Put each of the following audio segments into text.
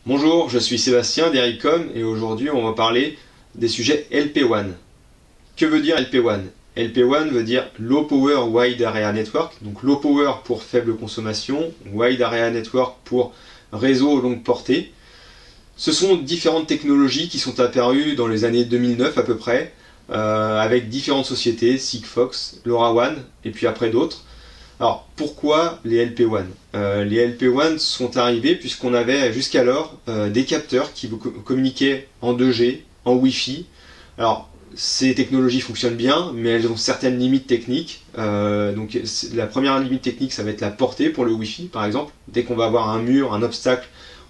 Bonjour, je suis Sébastien d'Ericom et aujourd'hui on va parler des sujets LPWAN. Que veut dire LPWAN? LPWAN veut dire Low Power Wide Area Network, donc Low Power pour faible consommation, Wide Area Network pour réseau longue portée. Ce sont différentes technologies qui sont apparues dans les années 2009 à peu près, avec différentes sociétés, Sigfox, LoRaWAN et puis après d'autres. Alors pourquoi les LPWAN? Les LPWAN sont arrivés puisqu'on avait jusqu'alors des capteurs qui communiquaient en 2G, en Wi-Fi. Alors ces technologies fonctionnent bien, mais elles ont certaines limites techniques. Donc la première limite technique, ça va être la portée pour le Wi-Fi par exemple. Dès qu'on va avoir un mur, un obstacle,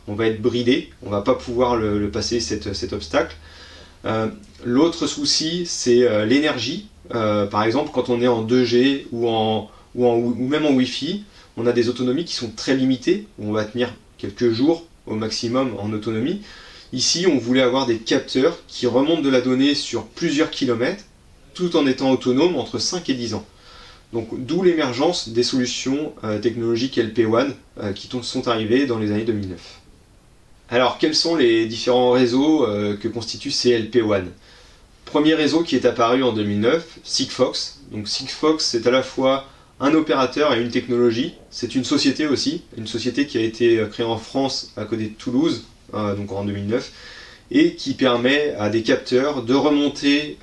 on va être bridé, on ne va pas pouvoir le passer cet obstacle. L'autre souci, c'est l'énergie. Par exemple, quand on est en 2G ou même en Wi-Fi, on a des autonomies qui sont très limitées, on va tenir quelques jours au maximum en autonomie. Ici, on voulait avoir des capteurs qui remontent de la donnée sur plusieurs kilomètres, tout en étant autonomes entre 5 et 10 ans. Donc d'où l'émergence des solutions technologiques LPWAN qui sont arrivées dans les années 2009. Alors, quels sont les différents réseaux que constituent ces LPWAN? Premier réseau qui est apparu en 2009, Sigfox. Donc Sigfox, c'est à la fois un opérateur et une technologie. C'est une société aussi, une société qui a été créée en France à côté de Toulouse, donc en 2009, et qui permet à des capteurs de remonter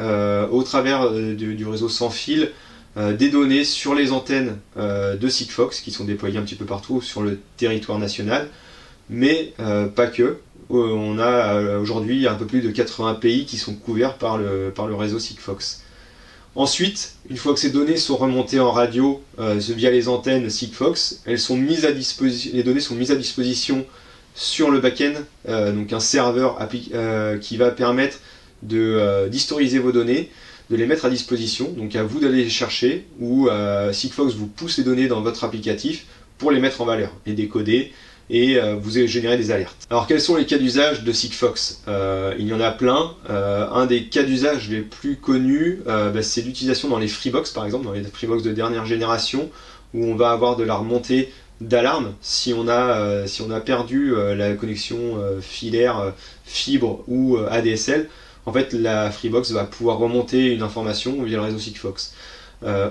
au travers du réseau sans fil des données sur les antennes de Sigfox qui sont déployées un petit peu partout sur le territoire national, mais pas que. On a aujourd'hui un peu plus de 80 pays qui sont couverts par le réseau Sigfox. Ensuite, une fois que ces données sont remontées en radio via les antennes Sigfox, les données sont mises à disposition sur le back-end, donc un serveur qui va permettre d'historiser vos données, de les mettre à disposition, donc à vous d'aller les chercher, ou Sigfox vous pousse les données dans votre applicatif pour les mettre en valeur, les décoder, et vous générez des alertes. Alors quels sont les cas d'usage de Sigfox? Il y en a plein. Un des cas d'usage les plus connus, c'est l'utilisation dans les Freebox par exemple, dans les Freebox de dernière génération, où on va avoir de la remontée d'alarme si on a perdu la connexion filaire, fibre ou ADSL. En fait, la Freebox va pouvoir remonter une information via le réseau Sigfox.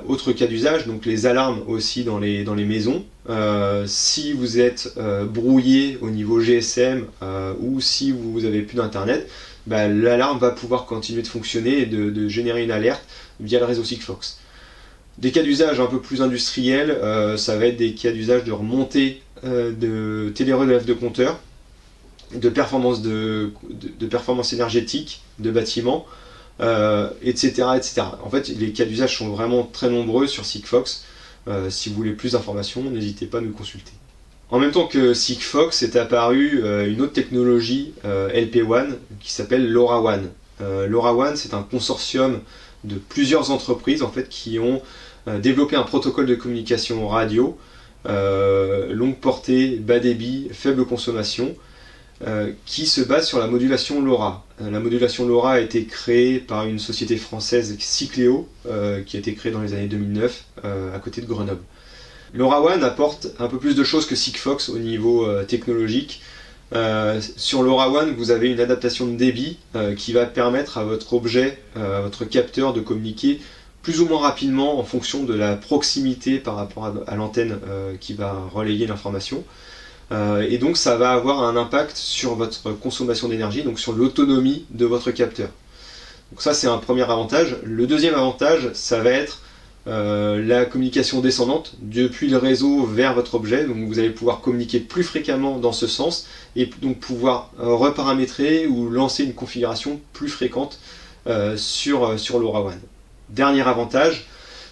Autre cas d'usage, donc les alarmes aussi dans les maisons. Si vous êtes brouillé au niveau GSM ou si vous n'avez plus d'internet, l'alarme va pouvoir continuer de fonctionner et de générer une alerte via le réseau Sigfox. Des cas d'usage un peu plus industriels, ça va être des cas d'usage de remontée de télérelève de compteurs, de performance énergétique de bâtiments, etc., etc. En fait, les cas d'usage sont vraiment très nombreux sur Sigfox. Si vous voulez plus d'informations, n'hésitez pas à nous consulter. En même temps que Sigfox est apparue une autre technologie LPWAN qui s'appelle LoRaWAN. LoRaWAN, c'est un consortium de plusieurs entreprises en fait, qui ont développé un protocole de communication radio, longue portée, bas débit, faible consommation, qui se base sur la modulation LoRa. La modulation LoRa a été créée par une société française, Cicleo, qui a été créée dans les années 2009 à côté de Grenoble. LoRaWAN apporte un peu plus de choses que Sigfox au niveau technologique. Sur LoRaWAN, vous avez une adaptation de débit qui va permettre à votre objet, à votre capteur de communiquer plus ou moins rapidement en fonction de la proximité par rapport à l'antenne qui va relayer l'information. Et donc ça va avoir un impact sur votre consommation d'énergie, donc sur l'autonomie de votre capteur. Donc ça c'est un premier avantage. Le deuxième avantage, ça va être la communication descendante depuis le réseau vers votre objet. Donc vous allez pouvoir communiquer plus fréquemment dans ce sens et donc pouvoir reparamétrer ou lancer une configuration plus fréquente sur LoRaWAN. Dernier avantage,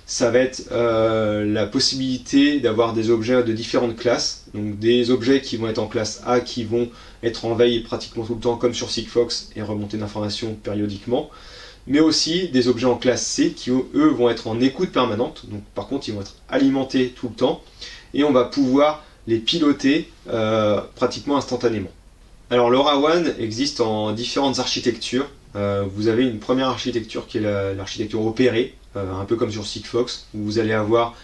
ça va être la possibilité d'avoir des objets de différentes classes, donc des objets qui vont être en classe A qui vont être en veille pratiquement tout le temps comme sur Sigfox et remonter d'informations périodiquement, mais aussi des objets en classe C qui eux vont être en écoute permanente, donc par contre ils vont être alimentés tout le temps et on va pouvoir les piloter pratiquement instantanément. Alors LoRaWAN existe en différentes architectures. Vous avez une première architecture qui est l'architecture opérée, un peu comme sur Sigfox, où vous allez avoir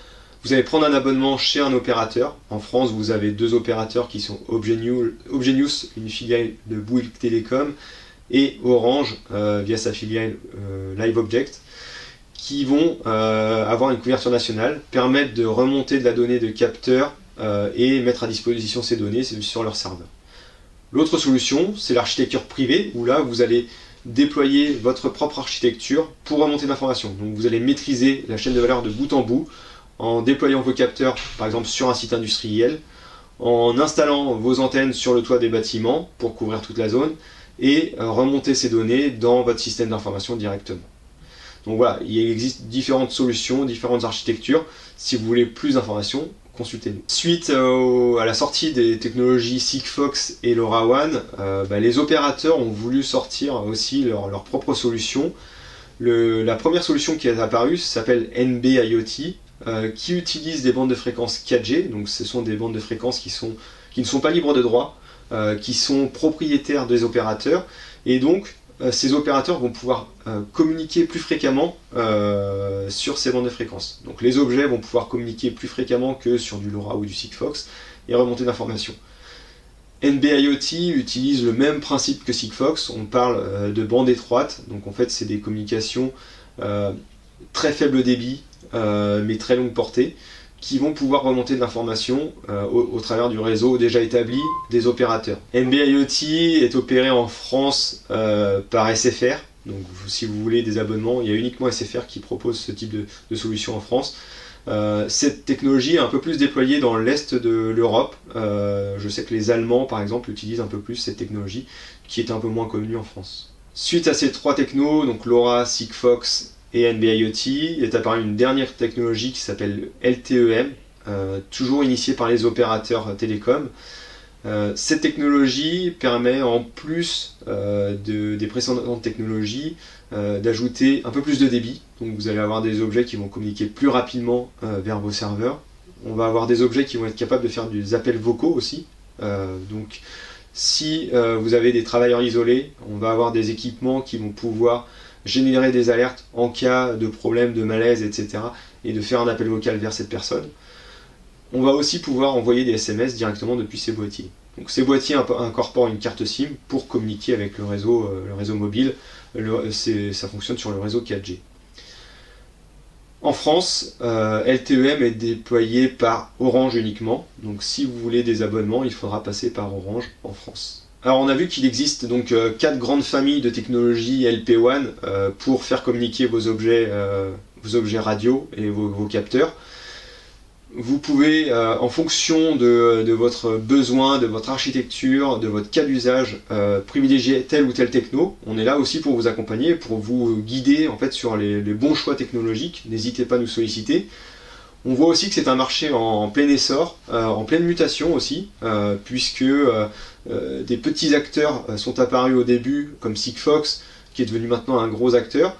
Vous allez prendre un abonnement chez un opérateur. En France, vous avez 2 opérateurs qui sont Obgenius, une filiale de Bouygues Télécom, et Orange, via sa filiale LiveObject, qui vont avoir une couverture nationale, permettre de remonter de la donnée de capteurs et mettre à disposition ces données sur leur serveur. L'autre solution, c'est l'architecture privée, où là, vous allez déployer votre propre architecture pour remonter l'information. Donc vous allez maîtriser la chaîne de valeur de bout en bout, en déployant vos capteurs, par exemple sur un site industriel, en installant vos antennes sur le toit des bâtiments pour couvrir toute la zone, et remonter ces données dans votre système d'information directement. Donc voilà, il existe différentes solutions, différentes architectures. Si vous voulez plus d'informations, consultez-nous. Suite à la sortie des technologies Sigfox et LoRaWAN, les opérateurs ont voulu sortir aussi leur propre solution. La première solution qui est apparue s'appelle NB-IoT, qui utilise des bandes de fréquences 4G, donc ce sont des bandes de fréquences qui ne sont pas libres de droit, qui sont propriétaires des opérateurs, et donc ces opérateurs vont pouvoir communiquer plus fréquemment sur ces bandes de fréquences. Donc les objets vont pouvoir communiquer plus fréquemment que sur du LoRa ou du Sigfox et remonter d'informations. NB-IoT utilise le même principe que Sigfox, on parle de bande étroite, donc en fait c'est des communications très faible débit, mais très longue portée, qui vont pouvoir remonter de l'information au travers du réseau déjà établi des opérateurs. NB-IoT est opéré en France par SFR, donc si vous voulez des abonnements, il y a uniquement SFR qui propose ce type de solution en France. Cette technologie est un peu plus déployée dans l'est de l'Europe. Je sais que les Allemands, par exemple, utilisent un peu plus cette technologie, qui est un peu moins connue en France. Suite à ces 3 technos, donc LoRa, Sigfox et NB-IoT, est apparue une dernière technologie qui s'appelle LTE-M, toujours initiée par les opérateurs télécoms. Cette technologie permet, en plus des précédentes technologies, d'ajouter un peu plus de débit. Donc vous allez avoir des objets qui vont communiquer plus rapidement vers vos serveurs. On va avoir des objets qui vont être capables de faire des appels vocaux aussi. Donc si vous avez des travailleurs isolés, on va avoir des équipements qui vont pouvoir générer des alertes en cas de problème, de malaise, etc. et de faire un appel vocal vers cette personne. On va aussi pouvoir envoyer des SMS directement depuis ces boîtiers. Donc ces boîtiers incorporent une carte SIM pour communiquer avec le réseau mobile. Ça fonctionne sur le réseau 4G. En France, LTE-M est déployé par Orange uniquement. Donc si vous voulez des abonnements, il faudra passer par Orange en France. Alors on a vu qu'il existe donc 4 grandes familles de technologies LPWAN pour faire communiquer vos objets radio et vos capteurs. Vous pouvez, en fonction de votre besoin, de votre architecture, de votre cas d'usage, privilégier telle ou telle techno. On est là aussi pour vous accompagner, pour vous guider en fait sur les bons choix technologiques. N'hésitez pas à nous solliciter. On voit aussi que c'est un marché en plein essor, en pleine mutation aussi, puisque des petits acteurs sont apparus au début, comme Sigfox, qui est devenu maintenant un gros acteur.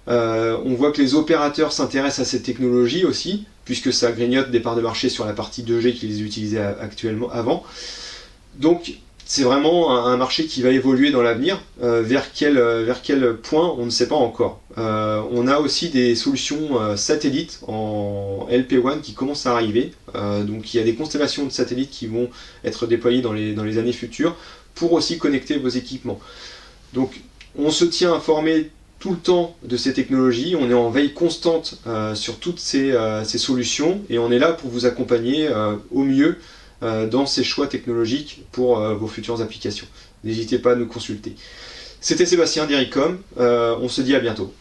On voit que les opérateurs s'intéressent à cette technologie aussi, puisque ça grignote des parts de marché sur la partie 2G qu'ils utilisaient actuellement avant. Donc c'est vraiment un marché qui va évoluer dans l'avenir. Vers quel point, on ne sait pas encore. On a aussi des solutions satellites en LPWAN qui commencent à arriver. Donc il y a des constellations de satellites qui vont être déployées dans les années futures pour aussi connecter vos équipements. Donc on se tient informé tout le temps de ces technologies, on est en veille constante sur toutes ces solutions et on est là pour vous accompagner au mieux dans ces choix technologiques pour vos futures applications. N'hésitez pas à nous consulter. C'était Sébastien d'Ericom, on se dit à bientôt.